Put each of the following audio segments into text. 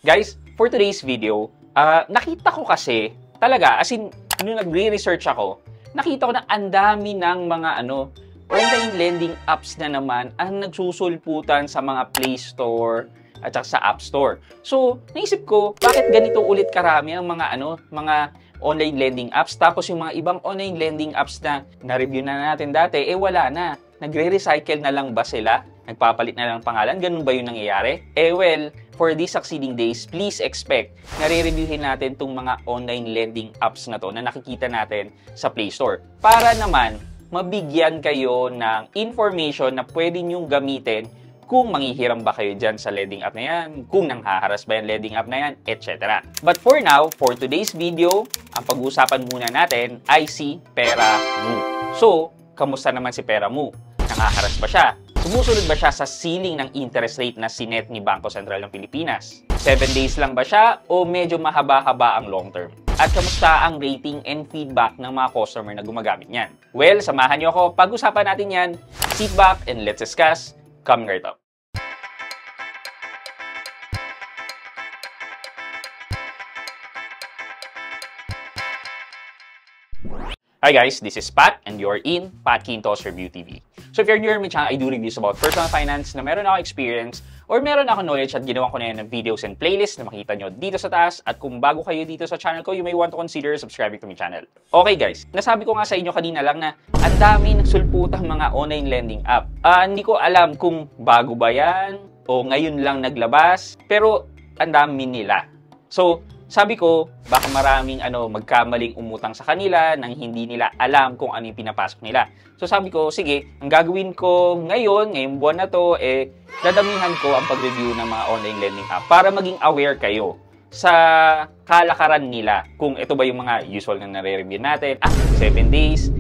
Guys, for today's video, nakita ko kasi, talaga, as in, nung nagre-research ako, nakita ko na ang dami ng mga online lending apps na naman ang nagsusulputan sa mga Play Store at saka sa App Store. So, naisip ko, bakit ganito ulit karami ang mga online lending apps, tapos yung mga ibang online lending apps na na-review na natin dati, wala na. Nagre-recycle na lang ba sila? Nagpapalit na lang pangalan? Ganun ba yung nangyayari? Well, for these succeeding days, please expect na re-reviewin natin itong mga online lending apps na to na nakikita natin sa Play Store. Para naman, mabigyan kayo ng information na pwede nyong gamitin kung manghihiram ba kayo dyan sa lending app na yan, kung nanghaharas ba yung lending app na yan, etc. But for now, for today's video, ang pag-uusapan muna natin ay si Peramu. So, kamusta naman si Peramu? Nanghaharas ba siya? Sumusunod ba siya sa ceiling ng interest rate na sinet ni Bangko Sentral ng Pilipinas? 7 days lang ba siya o medyo mahaba-haba ang long term? At kamusta ang rating and feedback ng mga customer na gumagamit niyan? Well, samahan niyo ako, pag-usapan natin yan. Sit back and let's discuss. Coming right up. Hi guys, this is Pat and you're in Pat Quintos Review TV. So if you're new to my channel, I do reviews about personal finance na meron ako experience or meron ako knowledge at ginawa ko na yan ng videos and playlists na makita nyo dito sa taas. At kung bago kayo dito sa channel ko, you may want to consider subscribing to my channel. Okay guys, nasabi ko nga sa inyo kanina lang na ang dami nagsulputang mga online lending app. Hindi ko alam kung bago ba yan o ngayon lang naglabas, pero ang dami nila. So, sabi ko, baka maraming magkamaling umutang sa kanila nang hindi nila alam kung ano yung pinapasok nila. So sabi ko, sige, ang gagawin ko ngayong buwan na to, dadamihan ko ang pag-review ng mga online lending app para maging aware kayo sa kalakaran nila. Kung ito ba yung mga usual na nare-review natin, 7 days,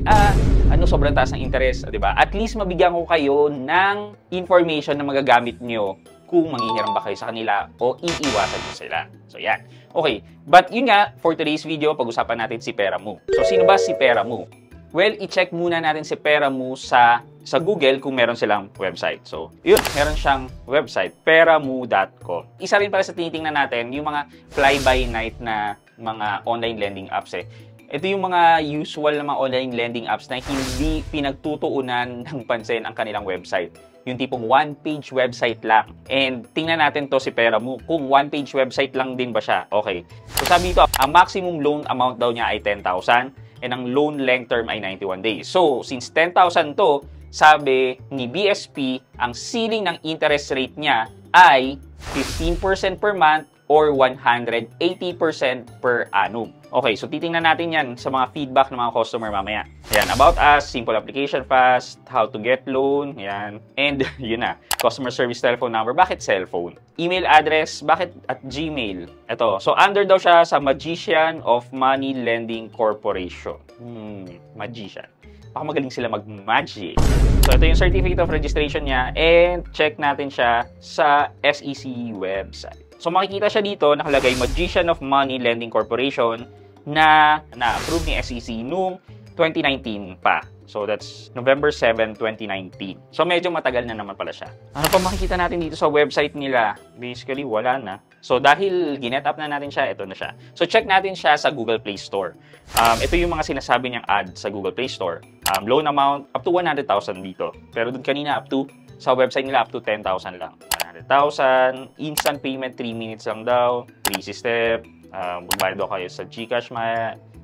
sobrang taas ng interest, di ba? At least mabigyan ko kayo ng information na magagamit nyo kung manghihiram ba kayo sa kanila o iiwasan nyo sila. So, yan. Okay. But yun nga, for today's video, pag-usapan natin si Peramu. So, sino ba si Peramu? Well, i-check muna natin si Peramu sa Google kung meron silang website. So, yun, meron siyang website, peramu.com. Isa rin pala sa tinitingnan natin, yung mga fly-by-night na mga online lending apps Ito yung mga usual na mga online lending apps na hindi pinagtutuunan ng pansin ang kanilang website. Yung tipong one-page website lang. And tingnan natin to si Peramu, kung one-page website lang din ba siya. Okay. So sabi dito, ang maximum loan amount daw niya ay 10,000 and ang loan length term ay 91 days. So, since 10,000 to, sabi ni BSP, ang ceiling ng interest rate niya ay 15% per month or 180% per annum. Okay, so titingnan natin yan sa mga feedback ng mga customer mamaya. Yan, about us, simple application fast, how to get loan, yan. And yun na, customer service telephone number. Bakit cellphone? Email address, bakit at Gmail? Ito, so under daw siya sa Magician of Money Lending Corporation. Magician. Baka magaling sila mag-magic. So ito yung certificate of registration niya and check natin siya sa SEC website. So makikita siya dito, nakalagay Magician of Money Lending Corporation na na-approve ni SEC noong 2019 pa. So that's November 7, 2019. So medyo matagal na naman pala siya. Ano pa makikita natin dito sa website nila? Basically, wala na. So dahil ginet up na natin siya, ito na siya. So check natin siya sa Google Play Store. Ito yung mga sinasabi niyang ad sa Google Play Store. Loan amount up to 100,000 dito. Pero doon kanina sa website nila up to 10,000 lang. 100,000, instant payment, 3 minutes lang daw, 3 step, magbayad daw kayo sa GCash,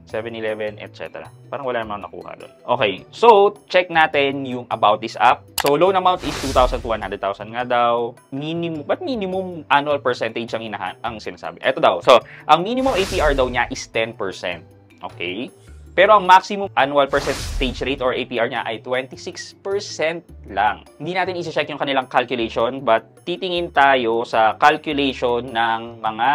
7-Eleven, etc. Parang wala naman nakuha doon. Okay, so check natin yung about this app. So loan amount is 2,000 to 100,000 nga daw. Minimum annual percentage ang sinasabi. Ito daw. So, ang minimum APR daw niya is 10%. Okay? Pero ang maximum annual percentage rate or APR niya ay 26% lang. Hindi natin isi-check yung kanilang calculation but titingin tayo sa calculation ng mga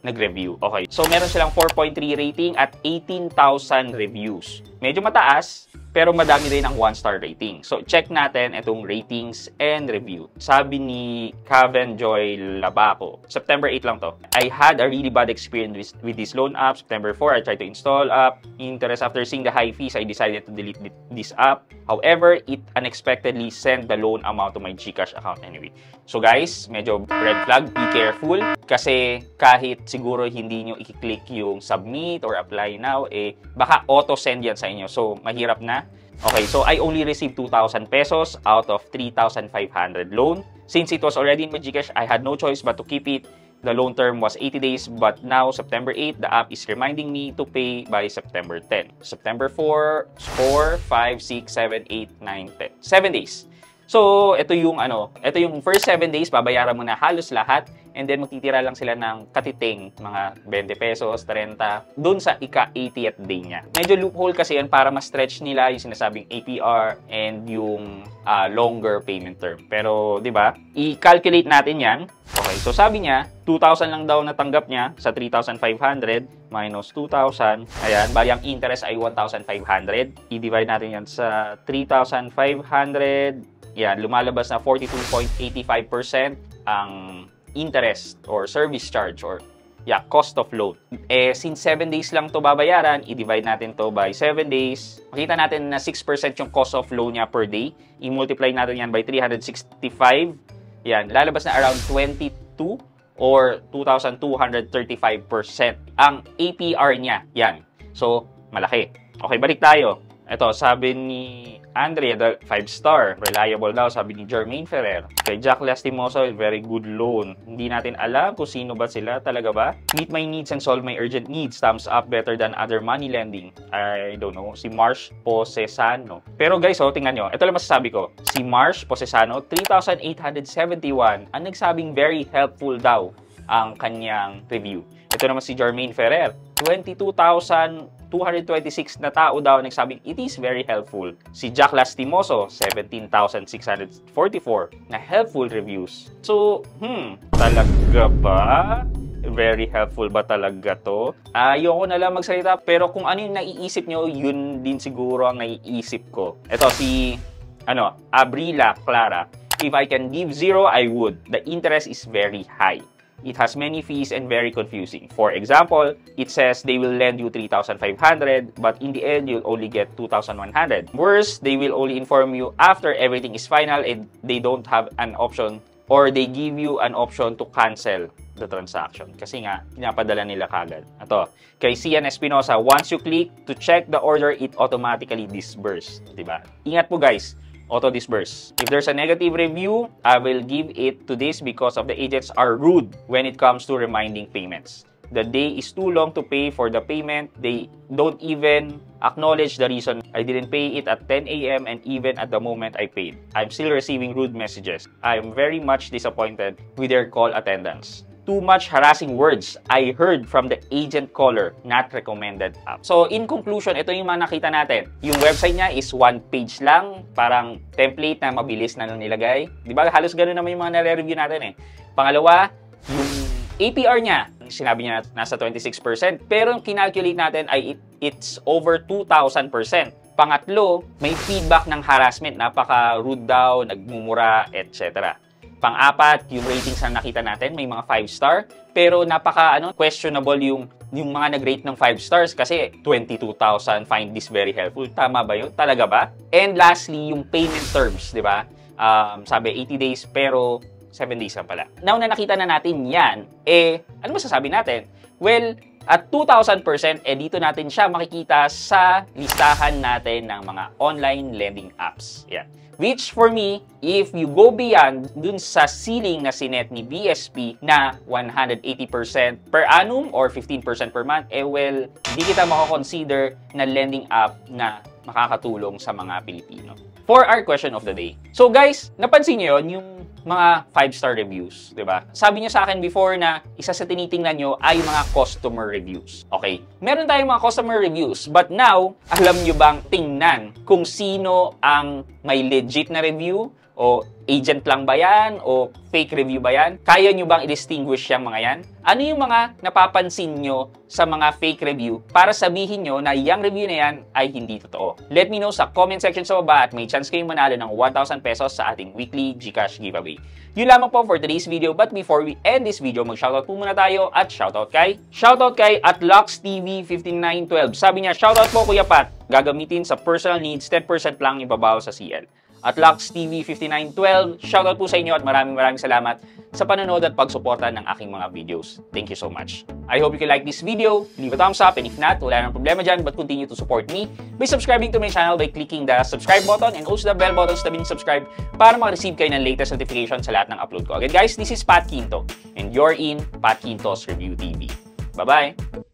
nag-review. Okay. So meron silang 4.3 rating at 18,000 reviews. Medyo mataas pero madami rin ang 1-star rating. So, check natin itong ratings and review. Sabi ni Caven Joy Labaco, September 8 lang to. I had a really bad experience with this loan app. September 4, I tried to install app. Interest after seeing the high fees, I decided to delete this app. However, it unexpectedly sent the loan amount to my GCash account anyway. So guys, medyo red flag, be careful. Kasi kahit siguro hindi nyo i-click yung submit or apply now, baka auto-send yan sa inyo. So, mahirap na. Okay, so I only received 2,000 pesos out of 3,500 loan. Since it was already in my GCash, I had no choice but to keep it. The loan term was 80 days, but now, September 8, the app is reminding me to pay by September 10. September 4, 5, 6, 7, 8, 9, 10. 7 days. So, ito yung first 7 days, babayaran mo na halos lahat, and then magtitira lang sila ng katiting, mga 20 pesos, 30, dun sa ika-80th day niya. Medyo loophole kasi yan para ma-stretch nila yung sinasabing APR and yung longer payment term. Pero, di ba, i-calculate natin yan. Okay, so sabi niya, 2,000 lang daw natanggap niya sa 3,500 minus 2,000. Ayan, bali ang interest ay 1,500. I-divide natin yan sa 3,500. Yan, lumalabas na 42.85% ang interest or service charge or cost of loan. Since 7 days lang to babayaran, i-divide natin to by 7 days. Makita natin na 6% yung cost of loan niya per day. I-multiply natin yan by 365. Yan, lalabas na around 22 or 2,235% ang APR niya. Yan. So, malaki. Okay, balik tayo. Ito, sabi ni Andrea, 5-star. Reliable daw, sabi ni Jermaine Ferrer. Kay Jack Lastimoso, very good loan. Hindi natin alam kung sino ba sila, talaga ba? Meet my needs and solve my urgent needs. Thumbs up, better than other money lending. I don't know. Si Marsh Posesano. Pero guys, tingnan nyo. Ito lang masasabi ko. Si Marsh Posesano, 3,871. Ang nagsabing very helpful daw ang kanyang review. Ito naman si Jermaine Ferrer, 22,226 na tao daw nagsabing it is very helpful. Si Jack Lastimoso, 17,644 na helpful reviews. So, talaga ba? Very helpful ba talaga to? Ayoko na lang magsalita, pero kung ano yung naiisip nyo, yun din siguro ang naiisip ko. Ito si, Abrila Clara. If I can give 0, I would. The interest is very high. It has many fees and very confusing. For example, it says they will lend you 3,500, but in the end, you'll only get 2,100. Worse, they will only inform you after everything is final and they don't have an option or they give you an option to cancel the transaction. Kasi nga, pinapadala nila kagad. Ito, kay Cian Espinosa, once you click to check the order, it automatically disburse. Diba? Ingat po guys. Auto-disburse. If there's a negative review, I will give it to this because of the agents are rude when it comes to reminding payments. The day is too long to pay for the payment. They don't even acknowledge the reason I didn't pay it at 10 a.m. and even at the moment I paid. I'm still receiving rude messages. I'm very much disappointed with their call attendance. Too much harassing words I heard from the agent caller, not recommended app. So, in conclusion, ito yung mga nakita natin. Yung website niya is 1 page lang, parang template na mabilis na nilagay. Di ba? Halos ganun naman yung mga nare-review natin eh. Pangalawa, yung APR niya, sinabi niya nasa 26%, pero yung kinalculate natin ay it's over 2,000%. Pangatlo, may feedback ng harassment, napaka-rude daw, nagmumura, etc. Pang-apat, yung ratings na nakita natin, may mga 5-star. Pero questionable yung mga nag-rate ng 5 stars kasi 22,000 find this very helpful. Tama ba yun? Talaga ba? And lastly, yung payment terms, di ba? Sabi 80 days pero 7 days lang pala. Now na nakita na natin yan, ano masasabi natin? Well, at 2,000%, dito natin siya makikita sa listahan natin ng mga online lending apps. Yan. Which for me, if you go beyond dun sa ceiling na sinet ni BSP na 180% per annum or 15% per month, well, di kita makakonsider na lending app na makakatulong sa mga Pilipino. For our question of the day. So guys, napansin niyo yun, yung mga 5-star reviews, di ba? Sabi niyo sa akin before na isa sa tinitingnan niyo ay mga customer reviews. Okay, meron tayong mga customer reviews, but now, alam niyo bang tingnan kung sino ang may legit na review O agent lang ba yan? O fake review ba yan? Kaya nyo bang i-distinguish yung mga yan? Ano yung mga napapansin nyo sa mga fake review para sabihin nyo na yung review na yan ay hindi totoo? Let me know sa comment section sa baba at may chance kayong manalo ng 1,000 pesos sa ating weekly GCash giveaway. Yun lamang po for today's video, but before we end this video, mag-shoutout po muna tayo at shoutout kay @LocksTV5912. Sabi niya, shoutout po Kuya Pat, gagamitin sa personal needs, 10% lang ibabaw sa CL. At LocksTV5912, shoutout po sa inyo at maraming salamat sa panonood at pagsuporta ng aking mga videos. Thank you so much. I hope you can like this video, leave a thumbs up, and if not, wala nang problema dyan, but continue to support me by subscribing to my channel by clicking the subscribe button and also the bell button sa tabing subscribe para makareceive kayo ng latest notification sa lahat ng upload ko. Again guys, this is Pat Quinto, and you're in Pat Quinto's Review TV. Bye-bye!